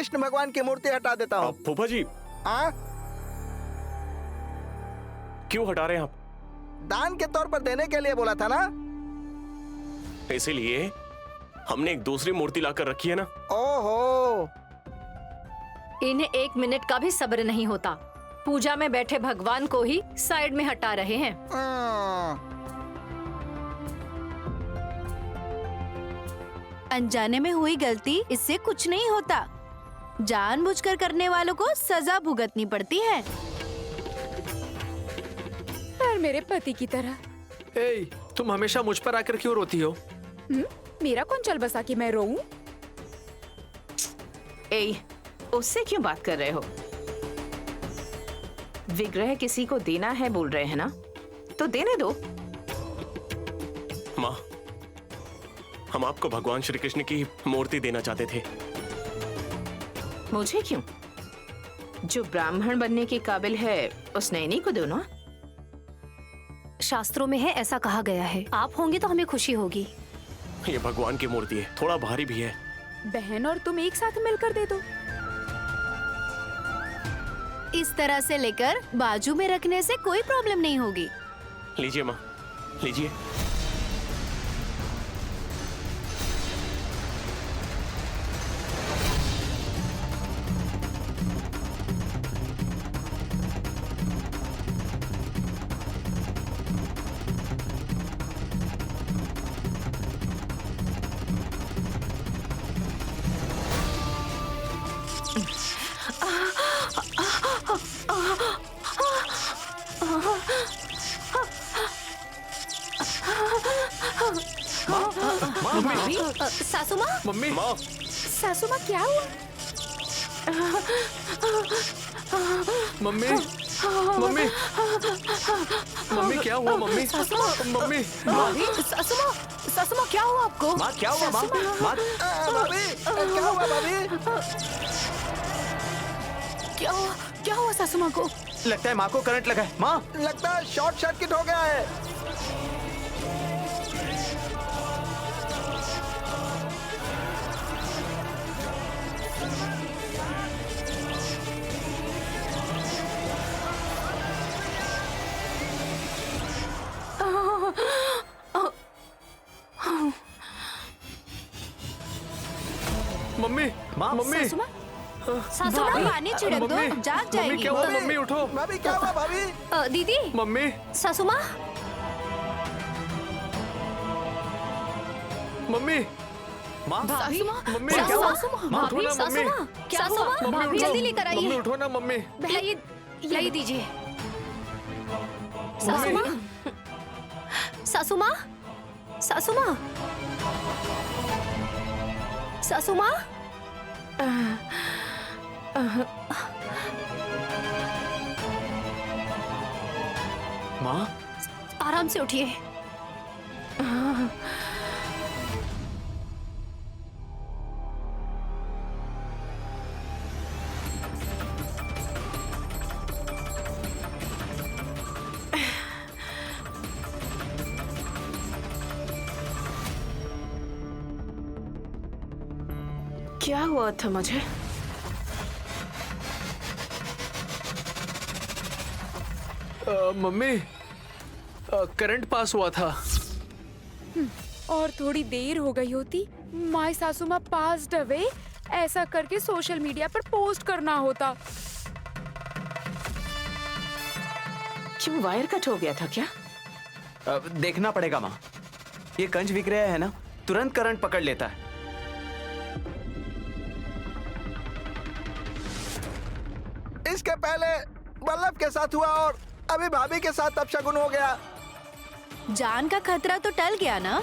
कृष्ण भगवान की मूर्ति हटा देता हूँ। फूफा जी हाँ, क्यों हटा रहे हैं आप? दान के तौर पर देने के लिए बोला था ना। इसीलिए हमने एक दूसरी मूर्ति लाकर रखी है ना। ओहो, इन्हें 1 मिनट का भी सब्र नहीं होता। पूजा में बैठे भगवान को ही साइड में हटा रहे हैं। अनजाने में हुई गलती, इससे कुछ नहीं होता। जानबूझकर करने वालों को सजा भुगतनी पड़ती है। पर मेरे पति की तरह। ए, तुम हमेशा मुझ पर आकर क्यों रोती हो? मेरा कौन चल बसा कि मैं रोऊं? ए, उससे क्यों बात कर रहे हो? विग्रह किसी को देना है बोल रहे हैं ना, तो देने दो। माँ, हम आपको भगवान श्री कृष्ण की मूर्ति देना चाहते थे। मुझे क्यों? जो ब्राह्मण बनने के काबिल है उस नैनी को दो ना। शास्त्रों में है, ऐसा कहा गया है। आप होंगे तो हमें खुशी होगी। ये भगवान की मूर्ति है, थोड़ा भारी भी है। बहन और तुम एक साथ मिलकर दे दो। इस तरह से लेकर बाजू में रखने से कोई प्रॉब्लम नहीं होगी। लीजिए माँ, लीजिए। सासू माँ, मम्मी, माँ, सासू माँ क्या हुआ? मम्मी, मम्मी, मम्मी क्या हुआ? मम्मी, मम्मी, सासू माँ क्या हुआ आपको? माँ क्या हुआ? माँ, भाभी क्या हुआ? भाभी क्या हुआ सासू माँ को? लगता है माँ को करंट लगा है। माँ, लगता है शॉर्ट सर्किट हो गया है। मम्मी, मम्मी, सासू माँ पानी छिड़क दो, मम्मी, जाग मम्मी जाएगी। क्या हुआ? मम्मी उठो। भाभी क्या हुआ? भाभी दीदी, मम्मी, सासू माँ, मम्मी, भाभी, मम्मी, सासू क्या हुआ? माँ, उठो ना, सासू मम्मी। माँ, सासू माँ, मम्मी भाभी उठो। जल्दी लेकर मम्मी आइए। उठो ना मम्मी। लाइए दीजिए। सासू माँ, सासू माँ, सासू माँ, सासू माँ, माँ, आराम से उठिए। क्या हुआ था मुझे? मम्मी, करंट पास हुआ था। और थोड़ी देर हो गई होती, माय सासू माँ पास्ड अवे ऐसा करके सोशल मीडिया पर पोस्ट करना होता। क्यों, वायर कट हो गया था क्या? देखना पड़ेगा माँ। ये कंज विग्रह है ना, तुरंत करंट पकड़ लेता है। इसके पहले वल्लभ के साथ हुआ और अभी भाभी के साथ अपशगुन हो गया। जान का खतरा तो टल गया ना।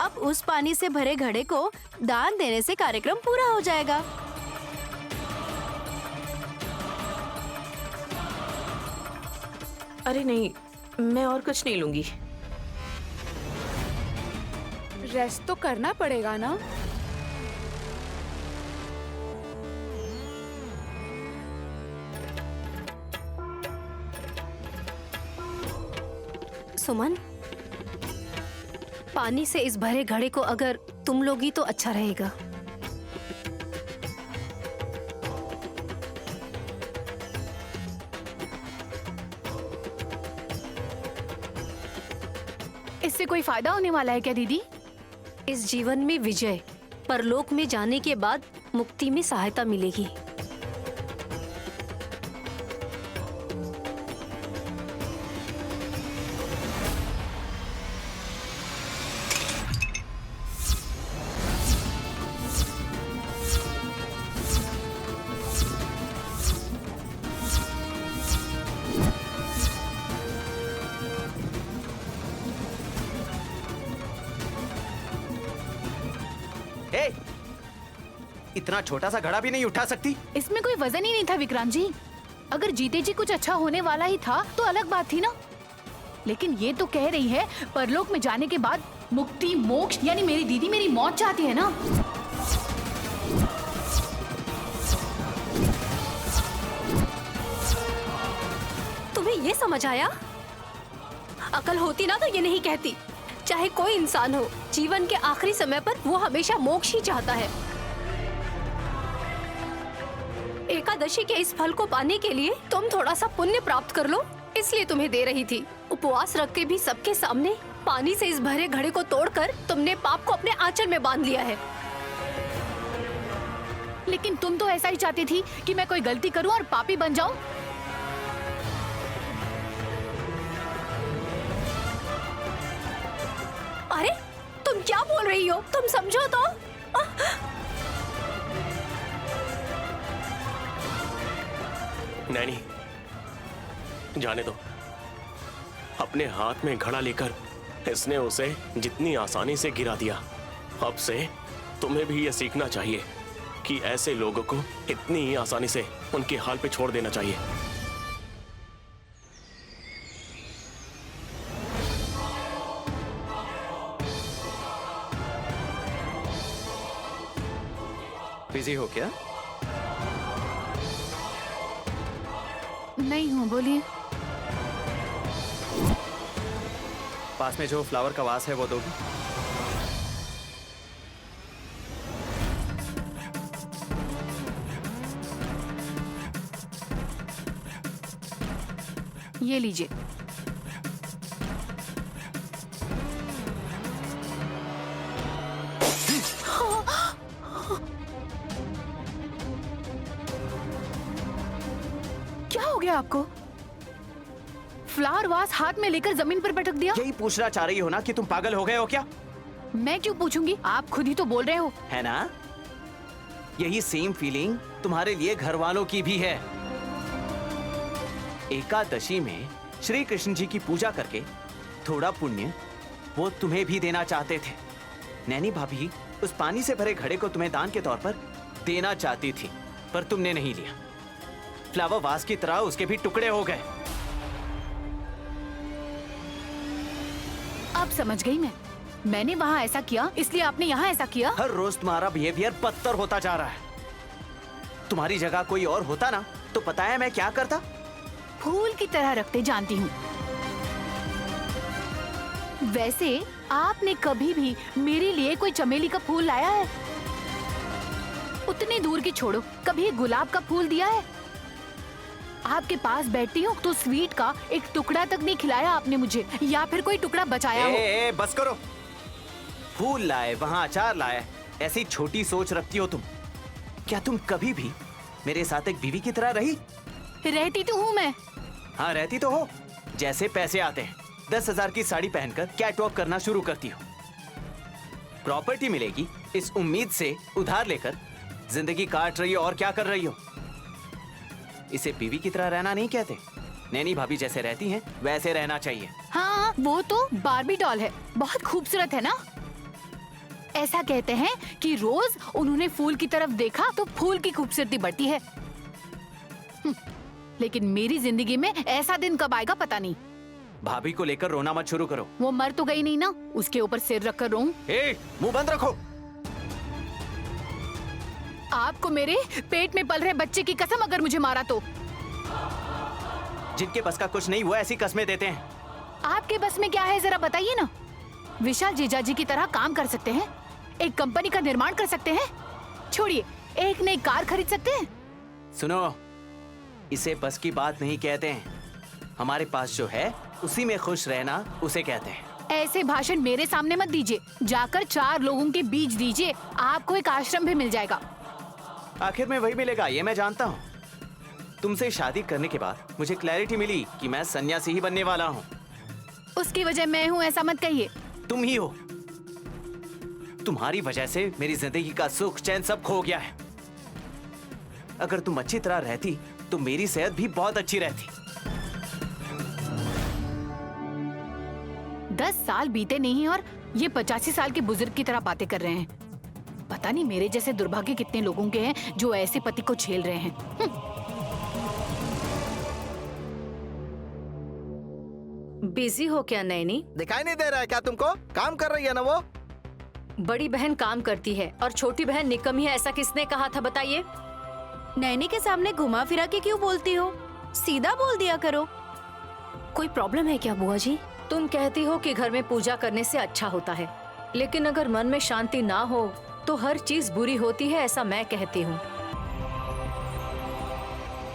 अब उस पानी से भरे घड़े को दान देने से कार्यक्रम पूरा हो जाएगा। अरे नहीं, मैं और कुछ नहीं लूंगी। रेस्ट तो करना पड़ेगा ना। सुमन, पानी से इस भरे घड़े को अगर तुम लोगी तो अच्छा रहेगा। इससे कोई फायदा होने वाला है क्या दीदी? इस जीवन में विजय, परलोक में जाने के बाद मुक्ति में सहायता मिलेगी। ए, इतना छोटा सा घड़ा भी नहीं उठा सकती? इसमें कोई वजन ही नहीं था विक्रांत जी। अगर जीते जी कुछ अच्छा होने वाला ही था तो अलग बात थी ना, लेकिन ये तो कह रही है परलोक में जाने के बाद मुक्ति मोक्ष, यानी मेरी दीदी मेरी मौत चाहती है ना। तुम्हें ये समझ आया? अकल होती ना तो ये नहीं कहती। चाहे कोई इंसान हो, जीवन के आखिरी समय पर वो हमेशा मोक्ष ही चाहता है। एकादशी के इस फल को पाने के लिए तुम थोड़ा सा पुण्य प्राप्त कर लो, इसलिए तुम्हें दे रही थी। उपवास रख के भी सबके सामने पानी से इस भरे घड़े को तोड़कर तुमने पाप को अपने आंचल में बांध लिया है। लेकिन तुम तो ऐसा ही चाहती थी कि मैं कोई गलती करूं और पापी बन जाऊं। अरे तुम क्या बोल रही हो? तुम समझो तो। नैनी, जाने दो। अपने हाथ में घड़ा लेकर इसने उसे जितनी आसानी से गिरा दिया। अब से तुम्हें भी यह सीखना चाहिए कि ऐसे लोगों को इतनी ही आसानी से उनके हाल पे छोड़ देना चाहिए। बिजी हो क्या? नहीं हूँ, बोलिए। पास में जो फ्लावर का वास है वो दोगी? ये लीजिए। क्या हो गया आपको? फ्लावर वास हाथ में लेकर जमीन पर पटक दिया। यही पूछना चाह रही हो ना कि तुम पागल हो गए हो क्या? मैं क्यों पूछूंगी, आप खुद ही तो बोल रहे हो। है ना? यही सेम फीलिंग तुम्हारे लिए घर वालों की भी है। एकादशी में श्री कृष्ण जी की पूजा करके थोड़ा पुण्य वो तुम्हें भी देना चाहते थे। नैनी भाभी उस पानी से भरे घड़े को तुम्हें दान के तौर पर देना चाहती थी, पर तुमने नहीं लिया। फ्लावर वास की तरह उसके भी टुकड़े हो गए। अब समझ गई मैंने वहाँ ऐसा किया इसलिए आपने यहाँ ऐसा किया। हर रोज तुम्हारा बिहेवियर बदतर होता जा रहा है। तुम्हारी जगह कोई और होता ना तो पता है मैं क्या करता? फूल की तरह रखते जानती हूँ। वैसे आपने कभी भी मेरे लिए कोई चमेली का फूल लाया है? उतनी दूर की छोड़ो, कभी गुलाब का फूल दिया है? आपके पास बैठती हूँ तो स्वीट का एक टुकड़ा तक नहीं खिलाया आपने मुझे, या फिर कोई टुकड़ा बचाया हो। बस करो। फूल लाए, वहाँ अचार लाए, ऐसी छोटी सोच रखती हो तुम। क्या तुम कभी भी मेरे साथ एक बीवी की तरह रही? रहती तो हूँ मैं। हाँ रहती तो हो। जैसे पैसे आते हैं 10,000 की साड़ी पहनकर कैट वॉक करना शुरू करती हो। प्रॉपर्टी मिलेगी इस उम्मीद से उधार लेकर जिंदगी काट रही हो। और क्या कर रही हो? इसे बीवी की तरह रहना नहीं कहते। नैनी भाभी जैसे रहती हैं वैसे रहना चाहिए। हाँ वो तो बार्बी डॉल है, बहुत खूबसूरत है ना। ऐसा कहते हैं कि रोज उन्होंने फूल की तरफ देखा तो फूल की खूबसूरती बढ़ती है। लेकिन मेरी जिंदगी में ऐसा दिन कब आएगा पता नहीं। भाभी को लेकर रोना मत शुरू करो। वो मर तो गई नहीं ना, उसके ऊपर सिर रखकर रोऊं? मुंह बंद रखो। आपको मेरे पेट में पल रहे बच्चे की कसम अगर मुझे मारा तो। जिनके बस का कुछ नहीं वो ऐसी कसमें देते हैं। आपके बस में क्या है जरा बताइए ना। विशाल जीजा जी की तरह काम कर सकते हैं, एक कंपनी का निर्माण कर सकते हैं, छोड़िए एक नई कार खरीद सकते हैं। सुनो, इसे बस की बात नहीं कहते हैं। हमारे पास जो है उसी में खुश रहना उसे कहते हैं। ऐसे भाषण मेरे सामने मत दीजिए, जाकर 4 लोगों के बीच दीजिए, आपको एक आश्रम भी मिल जाएगा। आखिर में वही मिलेगा, ये मैं जानता हूँ। तुमसे शादी करने के बाद मुझे क्लैरिटी मिली कि मैं सन्यासी ही बनने वाला हूँ। उसकी वजह मैं हूँ ऐसा मत कहिए। तुम ही हो। तुम्हारी वजह से मेरी जिंदगी का सुख चैन सब खो गया है। अगर तुम अच्छी तरह रहती तो मेरी सेहत भी बहुत अच्छी रहती। 10 साल बीते नहीं और ये 85 साल के बुजुर्ग की तरह बातें कर रहे हैं। पता नहीं मेरे जैसे दुर्भाग्य कितने लोगों के हैं जो ऐसे पति को झेल रहे हैं। बिजी हो क्या नैनी? दिखाई नहीं दे रहा है क्या तुमको? काम कर रही है ना वो। बड़ी बहन काम करती है और छोटी बहन निकम्मी है, ऐसा किसने कहा था बताइए? नैनी के सामने घुमा फिरा के क्यों बोलती हो? सीधा बोल दिया करो। कोई प्रॉब्लम है क्या बुआ जी? तुम कहती हो कि घर में पूजा करने से अच्छा होता है, लेकिन अगर मन में शांति ना हो तो हर चीज बुरी होती है, ऐसा मैं कहती हूँ।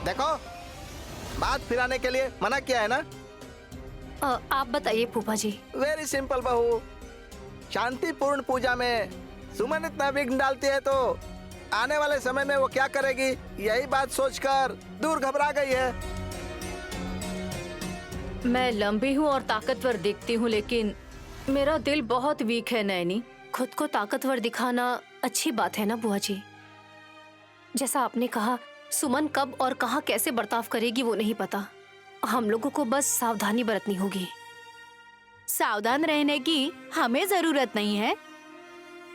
देखो, बात फिराने के लिए मना किया है ना। आप बताइए फूफा जी। वेरी सिंपल बहू, शांतिपूर्ण पूजा में सुमन इतना विघ्न डालती है तो आने वाले समय में वो क्या करेगी, यही बात सोचकर दूर घबरा गई है। मैं लंबी हूँ और ताकतवर दिखती हूँ, लेकिन मेरा दिल बहुत वीक है नैनी। खुद को ताकतवर दिखाना अच्छी बात है ना बुआ जी? जैसा आपने कहा, सुमन कब और कहाँ कैसे बर्ताव करेगी वो नहीं पता। हम लोगों को बस सावधानी बरतनी होगी। सावधान रहने की हमें जरूरत नहीं है,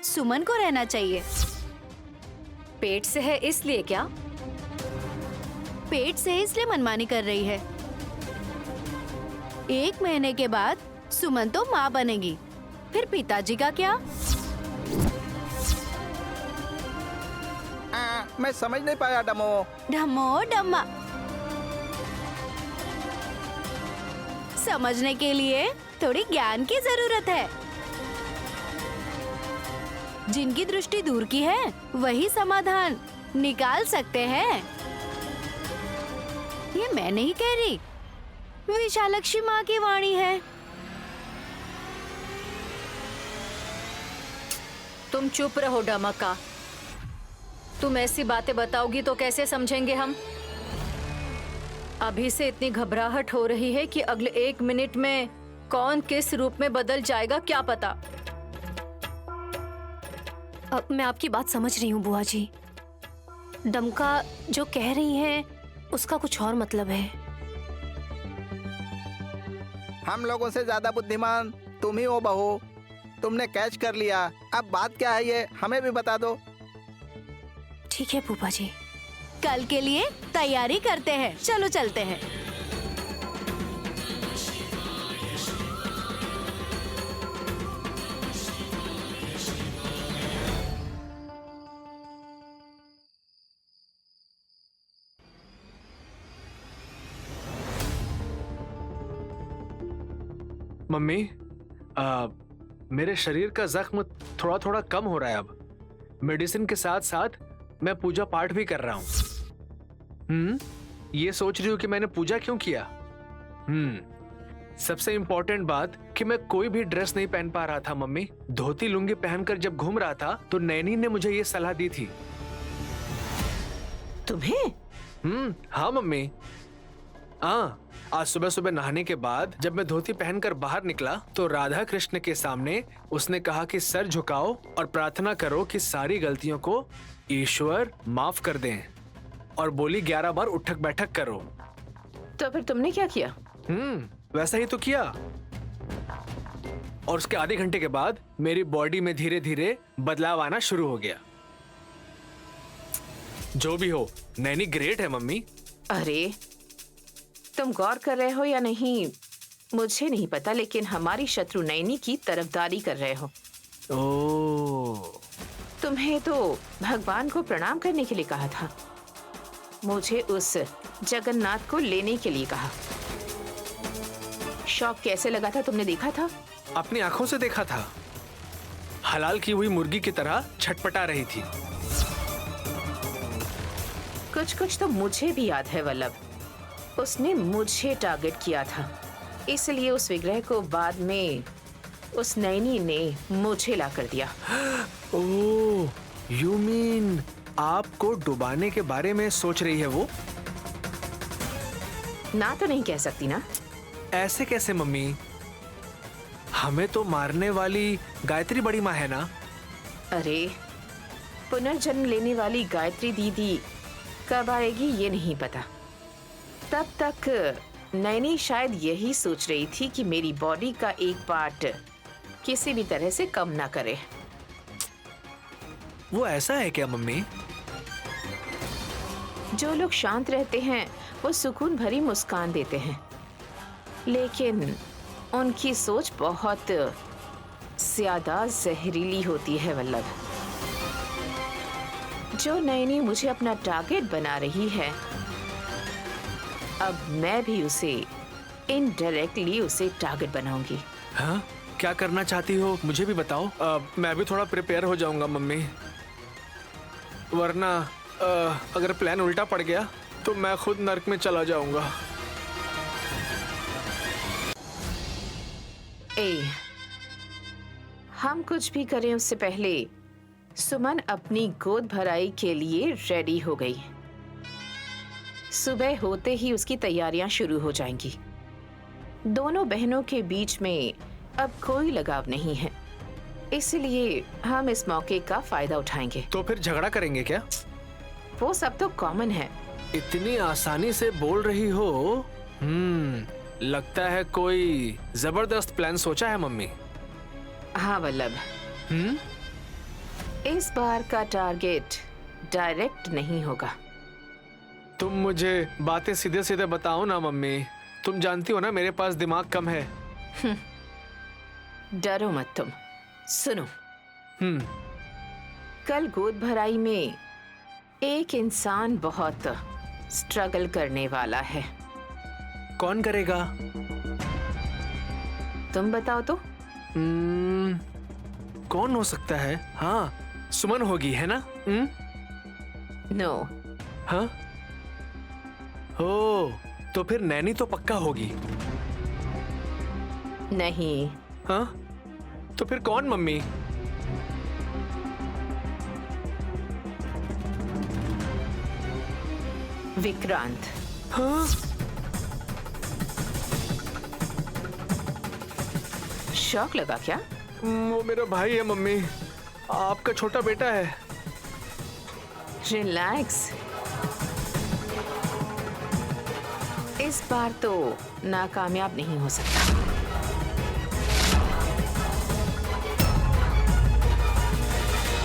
सुमन को रहना चाहिए। पेट से है इसलिए क्या? पेट से इसलिए मनमानी कर रही है। 1 महीने के बाद सुमन तो माँ बनेगी, फिर पिताजी का क्या? मैं समझ नहीं पाया डमो। ढमो डम्मा। समझने के लिए थोड़ी ज्ञान की जरूरत है। जिनकी दृष्टि दूर की है वही समाधान निकाल सकते हैं। ये मैं नहीं कह रही, विशालक्षी माँ की वाणी है। तुम चुप रहो डमका। तुम ऐसी बातें बताओगी तो कैसे समझेंगे हम? अभी से इतनी घबराहट हो रही है कि अगले 1 मिनट में कौन किस रूप में बदल जाएगा क्या पता। अब मैं आपकी बात समझ रही हूँ बुआ जी। डमका जो कह रही है उसका कुछ और मतलब है। हम लोगों से ज्यादा बुद्धिमान तुम ही हो बहू। तुमने कैच कर लिया। अब बात क्या है ये हमें भी बता दो। ठीक है फूफा जी। कल के लिए तैयारी करते हैं, चलो चलते हैं। मम्मी, मेरे शरीर का जख्म थोड़ा थोड़ा कम हो रहा है अब। मेडिसिन के साथ साथ मैं पूजा पाठ भी कर रहा हूँ। ये सोच रही हूँ कि मैंने पूजा क्यों किया? सबसे इम्पोर्टेंट बात कि मैं कोई भी ड्रेस नहीं पहन पा रहा था मम्मी। धोती लुंगी पहनकर जब घूम रहा था तो नैनी ने मुझे ये सलाह दी थी। तुम्हें? हाँ मम्मी। आज सुबह सुबह नहाने के बाद जब मैं धोती पहनकर बाहर निकला तो राधा कृष्ण के सामने उसने कहा कि सर झुकाओ और प्रार्थना करो कि सारी गलतियों को ईश्वर माफ कर दें, और बोली 11 बार उठक बैठक करो। तो फिर तुमने क्या किया? वैसा ही तो किया। और उसके आधे घंटे के बाद मेरी बॉडी में धीरे धीरे बदलाव आना शुरू हो गया। जो भी हो, नैनी ग्रेट है मम्मी। अरे तुम गौर कर रहे हो या नहीं मुझे नहीं पता, लेकिन हमारी शत्रु नैनी की तरफदारी कर रहे हो। ओह, तुम्हें तो भगवान को प्रणाम करने के लिए कहा था, मुझे उस जगन्नाथ को लेने के लिए कहा। शौक कैसे लगा था तुमने देखा था? अपनी आंखों से देखा था। हलाल की हुई मुर्गी की तरह छटपटा रही थी। कुछ कुछ तो मुझे भी याद है वल्लभ। उसने मुझे टारगेट किया था, इसलिए उस विग्रह को बाद में उस नैनी ने मुझे ला कर दिया। ओह, यू मीन आपको डुबाने के बारे में सोच रही है वो? ना तो नहीं कह सकती ना। ऐसे कैसे मम्मी? हमें तो मारने वाली गायत्री बड़ी माँ है ना। अरे, पुनर्जन्म लेने वाली गायत्री दीदी कब आएगी ये नहीं पता। तब तक नैनी शायद यही सोच रही थी कि मेरी बॉडी का एक पार्ट किसी भी तरह से कम ना करे। वो ऐसा है क्या मम्मी? जो लोग शांत रहते हैं वो सुकून भरी मुस्कान देते हैं, लेकिन उनकी सोच बहुत ज्यादा जहरीली होती है वल्लभ। जो नैनी मुझे अपना टारगेट बना रही है, अब मैं भी उसे इनडायरेक्टली उसे टारगेट बनाऊंगी। हाँ, क्या करना चाहती हो मुझे भी बताओ। मैं भी थोड़ा प्रिपेयर हो जाऊंगा मम्मी, वरना अगर प्लान उल्टा पड़ गया तो मैं खुद नर्क में चला जाऊंगा। हम कुछ भी करें उससे पहले सुमन अपनी गोद भराई के लिए रेडी हो गई। सुबह होते ही उसकी तैयारियां शुरू हो जाएंगी। दोनों बहनों के बीच में अब कोई लगाव नहीं है, इसलिए हम इस मौके का फायदा उठाएंगे। तो फिर झगड़ा करेंगे क्या? वो सब तो कॉमन है। इतनी आसानी से बोल रही हो। लगता है कोई जबरदस्त प्लान सोचा है मम्मी। हाँ वल्लभ, इस बार का टारगेट डायरेक्ट नहीं होगा। तुम मुझे बातें सीधे सीधे बताओ ना मम्मी। तुम जानती हो ना मेरे पास दिमाग कम है। डरो मत तुम। सुनो, कल गोद भराई में एक इंसान बहुत स्ट्रगल करने वाला है। कौन करेगा? तुम बताओ तो। कौन हो सकता है? हाँ, सुमन होगी, है ना? नो। हाँ? ओ, तो फिर नैनी तो पक्का होगी। नहीं। हाँ? तो फिर कौन मम्मी? विक्रांत। हाँ? शौक लगा क्या? वो मेरा भाई है मम्मी, आपका छोटा बेटा है। रिलैक्स, इस बार तो नाकामयाब नहीं हो सकता।